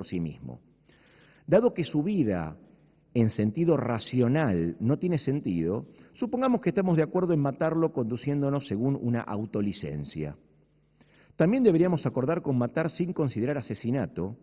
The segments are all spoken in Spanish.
por sí mismo. Dado que su vida en sentido racional no tiene sentido, supongamos que estamos de acuerdo en matarlo conduciéndonos según una autolicencia. También deberíamos acordar con matar sin considerar asesinato,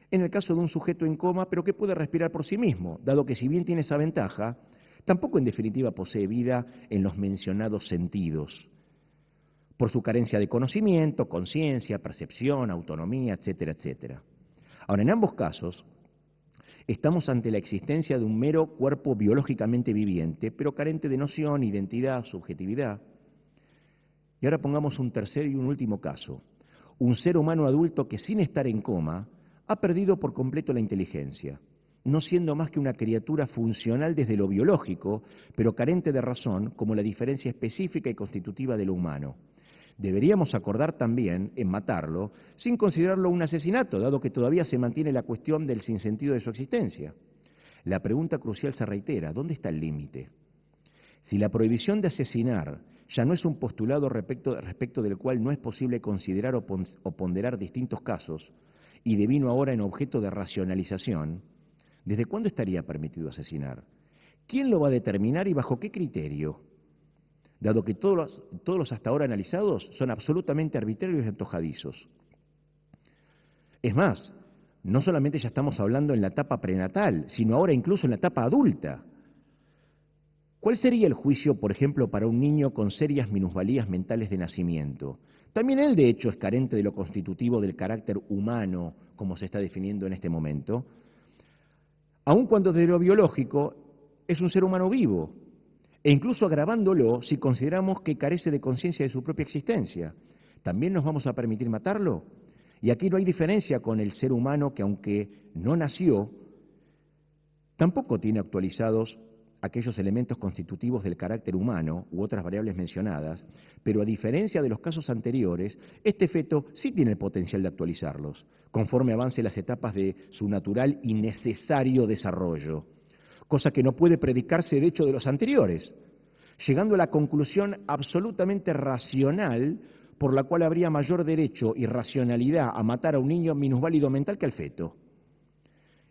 en el caso de un sujeto en coma, pero que puede respirar por sí mismo, dado que si bien tiene esa ventaja, tampoco en definitiva posee vida en los mencionados sentidos, por su carencia de conocimiento, conciencia, percepción, autonomía, etcétera, etcétera. Ahora, en ambos casos, estamos ante la existencia de un mero cuerpo biológicamente viviente, pero carente de noción, identidad, subjetividad. Y ahora pongamos un tercer y un último caso. Un ser humano adulto que sin estar en coma ha perdido por completo la inteligencia, no siendo más que una criatura funcional desde lo biológico, pero carente de razón como la diferencia específica y constitutiva de lo humano. Deberíamos acordar también en matarlo sin considerarlo un asesinato, dado que todavía se mantiene la cuestión del sinsentido de su existencia. La pregunta crucial se reitera, ¿dónde está el límite? Si la prohibición de asesinar ya no es un postulado respecto del cual no es posible considerar o ponderar distintos casos, y devino ahora en objeto de racionalización, ¿desde cuándo estaría permitido asesinar? ¿Quién lo va a determinar y bajo qué criterio? Dado que todos los hasta ahora analizados son absolutamente arbitrarios y antojadizos. Es más, no solamente ya estamos hablando en la etapa prenatal, sino ahora incluso en la etapa adulta. ¿Cuál sería el juicio, por ejemplo, para un niño con serias minusvalías mentales de nacimiento? También él, de hecho, es carente de lo constitutivo del carácter humano, como se está definiendo en este momento, aun cuando desde lo biológico es un ser humano vivo, e incluso agravándolo si consideramos que carece de conciencia de su propia existencia. ¿También nos vamos a permitir matarlo? Y aquí no hay diferencia con el ser humano que, aunque no nació, tampoco tiene actualizados aquellos elementos constitutivos del carácter humano u otras variables mencionadas, pero a diferencia de los casos anteriores, este feto sí tiene el potencial de actualizarlos, conforme avance las etapas de su natural y necesario desarrollo, cosa que no puede predicarse de hecho de los anteriores, llegando a la conclusión absolutamente racional por la cual habría mayor derecho y racionalidad a matar a un niño minusválido mental que al feto.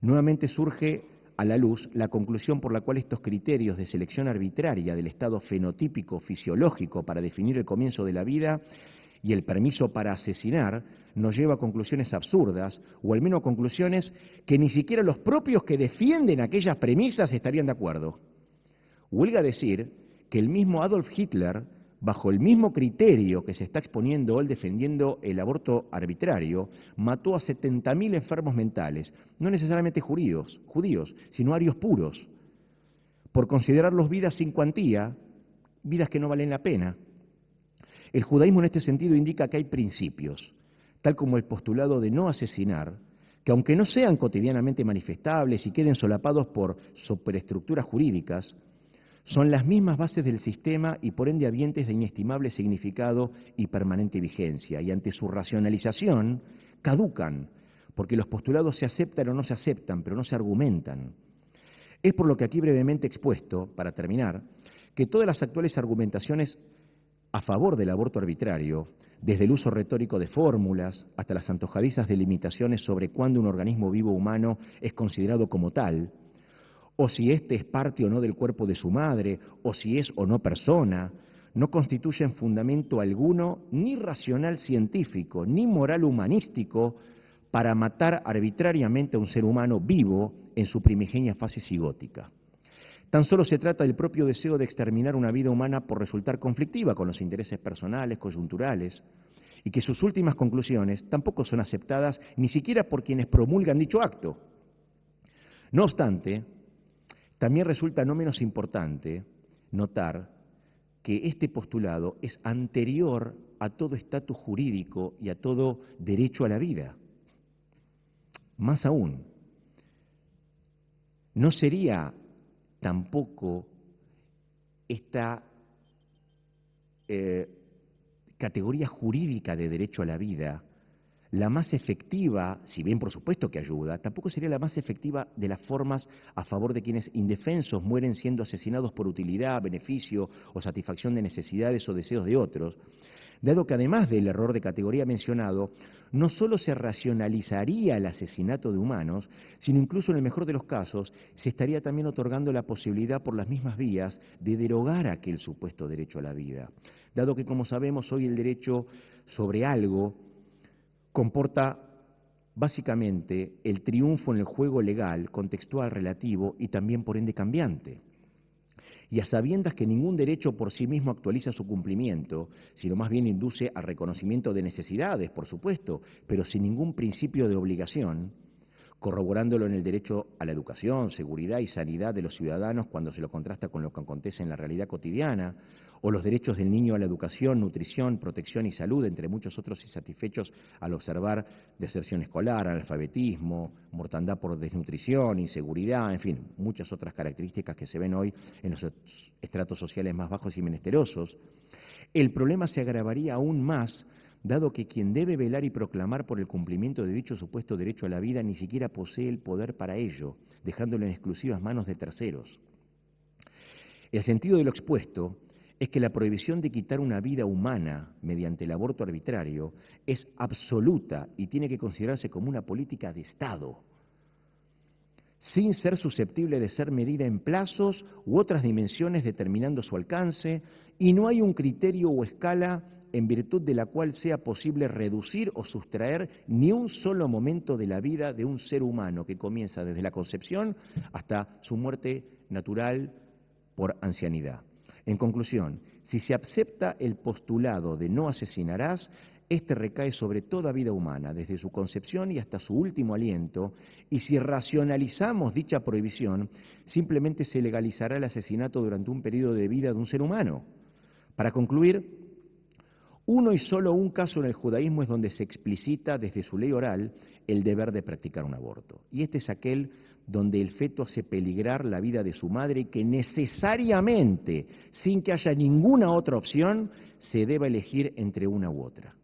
Nuevamente surge a la luz la conclusión por la cual estos criterios de selección arbitraria del estado fenotípico fisiológico para definir el comienzo de la vida y el permiso para asesinar nos lleva a conclusiones absurdas, o al menos conclusiones que ni siquiera los propios que defienden aquellas premisas estarían de acuerdo. Huelga decir que el mismo Adolf Hitler, bajo el mismo criterio que se está exponiendo él defendiendo el aborto arbitrario, mató a 70.000 enfermos mentales, no necesariamente judíos, sino arios puros, por considerarlos vidas sin cuantía, vidas que no valen la pena. El judaísmo en este sentido indica que hay principios, tal como el postulado de no asesinar, que aunque no sean cotidianamente manifestables y queden solapados por superestructuras jurídicas, son las mismas bases del sistema y por ende habientes de inestimable significado y permanente vigencia, y ante su racionalización caducan, porque los postulados se aceptan o no se aceptan, pero no se argumentan. Es por lo que aquí brevemente expuesto, para terminar, que todas las actuales argumentaciones a favor del aborto arbitrario, desde el uso retórico de fórmulas hasta las antojadizas delimitaciones sobre cuándo un organismo vivo humano es considerado como tal, o si éste es parte o no del cuerpo de su madre, o si es o no persona, no constituyen fundamento alguno, ni racional científico, ni moral humanístico, para matar arbitrariamente a un ser humano vivo en su primigenia fase cigótica. Tan solo se trata del propio deseo de exterminar una vida humana por resultar conflictiva con los intereses personales, coyunturales, y que sus últimas conclusiones tampoco son aceptadas ni siquiera por quienes promulgan dicho acto. No obstante, también resulta no menos importante notar que este postulado es anterior a todo estatus jurídico y a todo derecho a la vida. Más aún, no sería tampoco esta categoría jurídica de derecho a la vida la más efectiva, si bien por supuesto que ayuda, tampoco sería la más efectiva de las formas a favor de quienes indefensos mueren siendo asesinados por utilidad, beneficio o satisfacción de necesidades o deseos de otros, dado que además del error de categoría mencionado, no solo se racionalizaría el asesinato de humanos, sino incluso en el mejor de los casos se estaría también otorgando la posibilidad por las mismas vías de derogar aquel supuesto derecho a la vida, dado que, como sabemos, hoy el derecho sobre algo comporta básicamente el triunfo en el juego legal, contextual, relativo y también por ende cambiante. Y a sabiendas que ningún derecho por sí mismo actualiza su cumplimiento, sino más bien induce al reconocimiento de necesidades, por supuesto, pero sin ningún principio de obligación, corroborándolo en el derecho a la educación, seguridad y sanidad de los ciudadanos cuando se lo contrasta con lo que acontece en la realidad cotidiana, o los derechos del niño a la educación, nutrición, protección y salud, entre muchos otros insatisfechos al observar deserción escolar, analfabetismo, mortandad por desnutrición, inseguridad, en fin, muchas otras características que se ven hoy en los estratos sociales más bajos y menesterosos. El problema se agravaría aún más, dado que quien debe velar y proclamar por el cumplimiento de dicho supuesto derecho a la vida ni siquiera posee el poder para ello, dejándolo en exclusivas manos de terceros. El sentido de lo expuesto es que la prohibición de quitar una vida humana mediante el aborto arbitrario es absoluta y tiene que considerarse como una política de Estado, sin ser susceptible de ser medida en plazos u otras dimensiones determinando su alcance, y no hay un criterio o escala en virtud de la cual sea posible reducir o sustraer ni un solo momento de la vida de un ser humano que comienza desde la concepción hasta su muerte natural por ancianidad. En conclusión, si se acepta el postulado de no asesinarás, este recae sobre toda vida humana, desde su concepción y hasta su último aliento, y si racionalizamos dicha prohibición, simplemente se legalizará el asesinato durante un periodo de vida de un ser humano. Para concluir, uno y solo un caso en el judaísmo es donde se explicita desde su ley oral el deber de practicar un aborto, y este es aquel donde el feto hace peligrar la vida de su madre y que necesariamente, sin que haya ninguna otra opción, se deba elegir entre una u otra.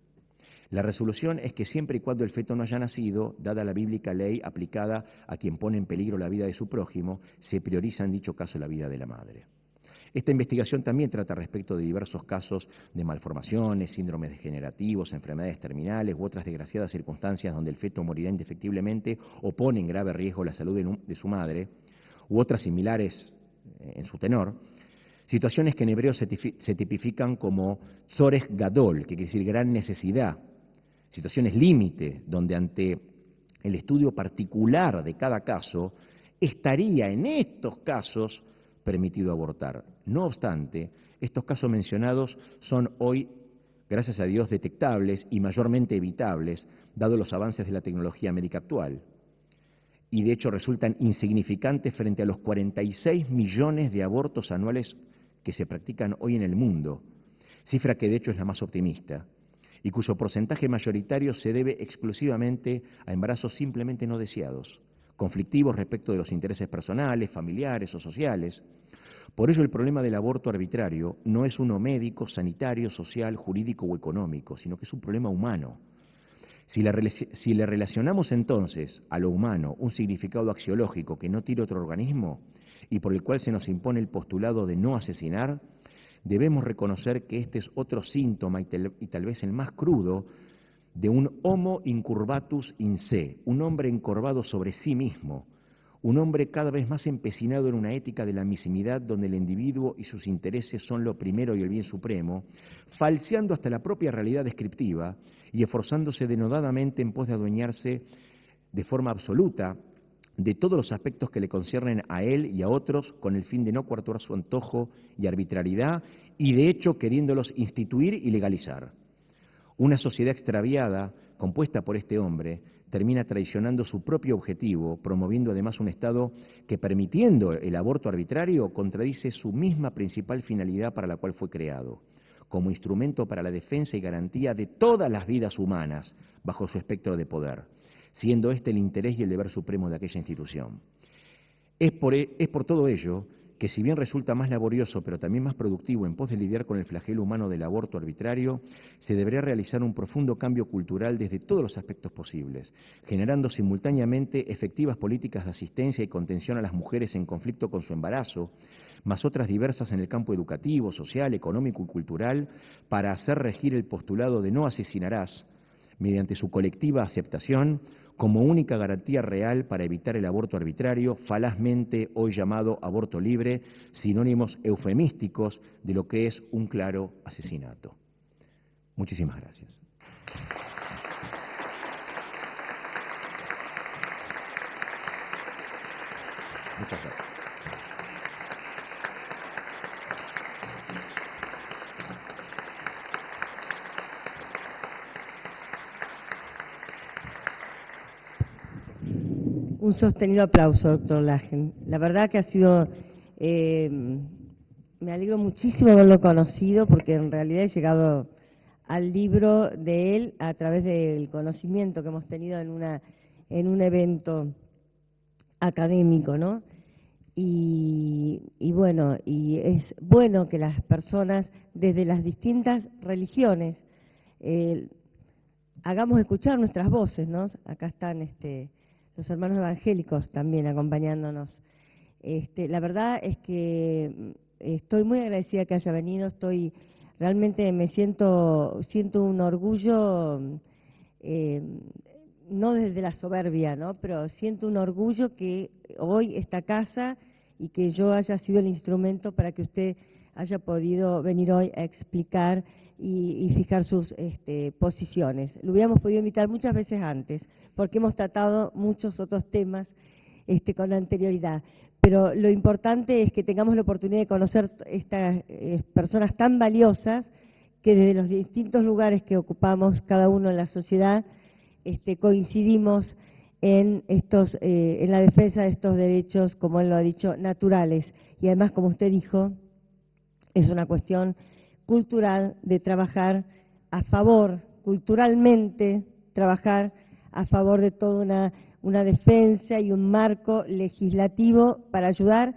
La resolución es que siempre y cuando el feto no haya nacido, dada la bíblica ley aplicada a quien pone en peligro la vida de su prójimo, se prioriza en dicho caso la vida de la madre. Esta investigación también trata respecto de diversos casos de malformaciones, síndromes degenerativos, enfermedades terminales u otras desgraciadas circunstancias donde el feto morirá indefectiblemente o pone en grave riesgo la salud de su madre, u otras similares en su tenor, situaciones que en hebreo se tipifican como tzorech gadol, que quiere decir gran necesidad, situaciones límite, donde ante el estudio particular de cada caso, estaría en estos casos permitido abortar. No obstante, estos casos mencionados son hoy, gracias a Dios, detectables y mayormente evitables, dado los avances de la tecnología médica actual. Y de hecho resultan insignificantes frente a los 46 millones de abortos anuales que se practican hoy en el mundo, cifra que de hecho es la más optimista, y cuyo porcentaje mayoritario se debe exclusivamente a embarazos simplemente no deseados, conflictivos respecto de los intereses personales, familiares o sociales. Por ello, el problema del aborto arbitrario no es uno médico, sanitario, social, jurídico o económico, sino que es un problema humano. Si le relacionamos entonces a lo humano un significado axiológico que no tiene otro organismo y por el cual se nos impone el postulado de no asesinar, debemos reconocer que este es otro síntoma y tal vez el más crudo de un homo incurvatus in se, un hombre encorvado sobre sí mismo, un hombre cada vez más empecinado en una ética de la mismidad donde el individuo y sus intereses son lo primero y el bien supremo, falseando hasta la propia realidad descriptiva y esforzándose denodadamente en pos de adueñarse de forma absoluta de todos los aspectos que le conciernen a él y a otros con el fin de no coartar su antojo y arbitrariedad y de hecho queriéndolos instituir y legalizar. Una sociedad extraviada, compuesta por este hombre, termina traicionando su propio objetivo, promoviendo además un Estado que, permitiendo el aborto arbitrario, contradice su misma principal finalidad para la cual fue creado, como instrumento para la defensa y garantía de todas las vidas humanas bajo su espectro de poder, siendo este el interés y el deber supremo de aquella institución. Es por todo ello que, si bien resulta más laborioso, pero también más productivo en pos de lidiar con el flagelo humano del aborto arbitrario, se debería realizar un profundo cambio cultural desde todos los aspectos posibles, generando simultáneamente efectivas políticas de asistencia y contención a las mujeres en conflicto con su embarazo, más otras diversas en el campo educativo, social, económico y cultural, para hacer regir el postulado de no asesinarás, mediante su colectiva aceptación como única garantía real para evitar el aborto arbitrario, falazmente hoy llamado aborto libre, sinónimos eufemísticos de lo que es un claro asesinato. Muchísimas gracias. Muchas gracias. Un sostenido aplauso, doctor Lagen. La verdad que ha sido, me alegro muchísimo haberlo conocido, porque en realidad he llegado al libro de él a través del conocimiento que hemos tenido en un evento académico, ¿no? Y bueno, y es bueno que las personas desde las distintas religiones hagamos escuchar nuestras voces, ¿no? Acá están los hermanos evangélicos también acompañándonos. La verdad es que estoy muy agradecida que haya venido, realmente siento un orgullo, no desde la soberbia, ¿no? Pero siento un orgullo que hoy esta casa y que yo haya sido el instrumento para que usted haya podido venir hoy a explicar y fijar sus posiciones. Lo hubiéramos podido invitar muchas veces antes, porque hemos tratado muchos otros temas con anterioridad. Pero lo importante es que tengamos la oportunidad de conocer estas personas tan valiosas que desde los distintos lugares que ocupamos cada uno en la sociedad coincidimos en la defensa de estos derechos, como él lo ha dicho, naturales. Y además, como usted dijo, es una cuestión cultural de trabajar a favor, culturalmente trabajar a favor de toda una defensa y un marco legislativo para ayudar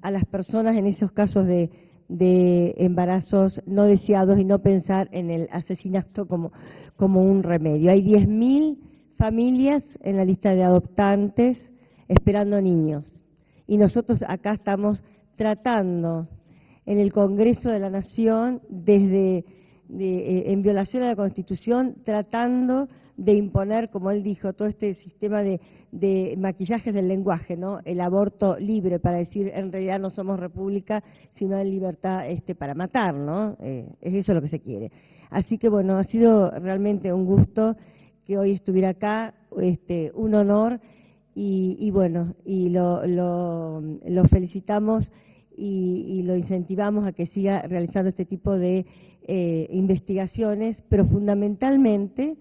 a las personas en esos casos de embarazos no deseados y no pensar en el asesinato como un remedio. Hay 10.000 familias en la lista de adoptantes esperando niños y nosotros acá estamos tratando en el Congreso de la Nación, en violación a la Constitución, tratando de imponer, como él dijo, todo este sistema de maquillajes del lenguaje, ¿no? El aborto libre, para decir, en realidad no somos república, sino en libertad para matar, ¿no? Es eso lo que se quiere. Así que, bueno, ha sido realmente un gusto que hoy estuviera acá, un honor, y bueno, y lo felicitamos y lo incentivamos a que siga realizando este tipo de investigaciones, pero fundamentalmente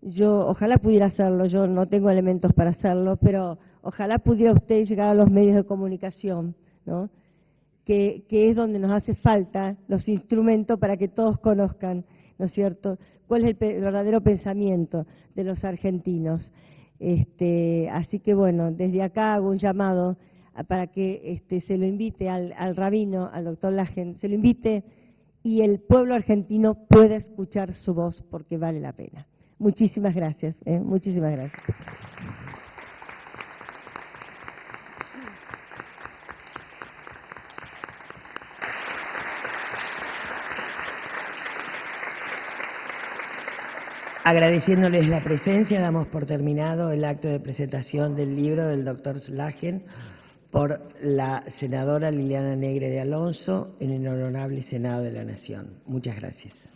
yo ojalá pudiera hacerlo, yo no tengo elementos para hacerlo, pero ojalá pudiera usted llegar a los medios de comunicación, ¿no? Que es donde nos hace falta los instrumentos para que todos conozcan, ¿no es cierto?, cuál es el verdadero pensamiento de los argentinos. Así que bueno, desde acá hago un llamado para que se lo invite al rabino, al doctor Lagen, se lo invite y el pueblo argentino pueda escuchar su voz porque vale la pena. Muchísimas gracias, muchísimas gracias. Agradeciéndoles la presencia, damos por terminado el acto de presentación del libro del doctor Lagen por la senadora Liliana Negre de Alonso en el Honorable Senado de la Nación. Muchas gracias.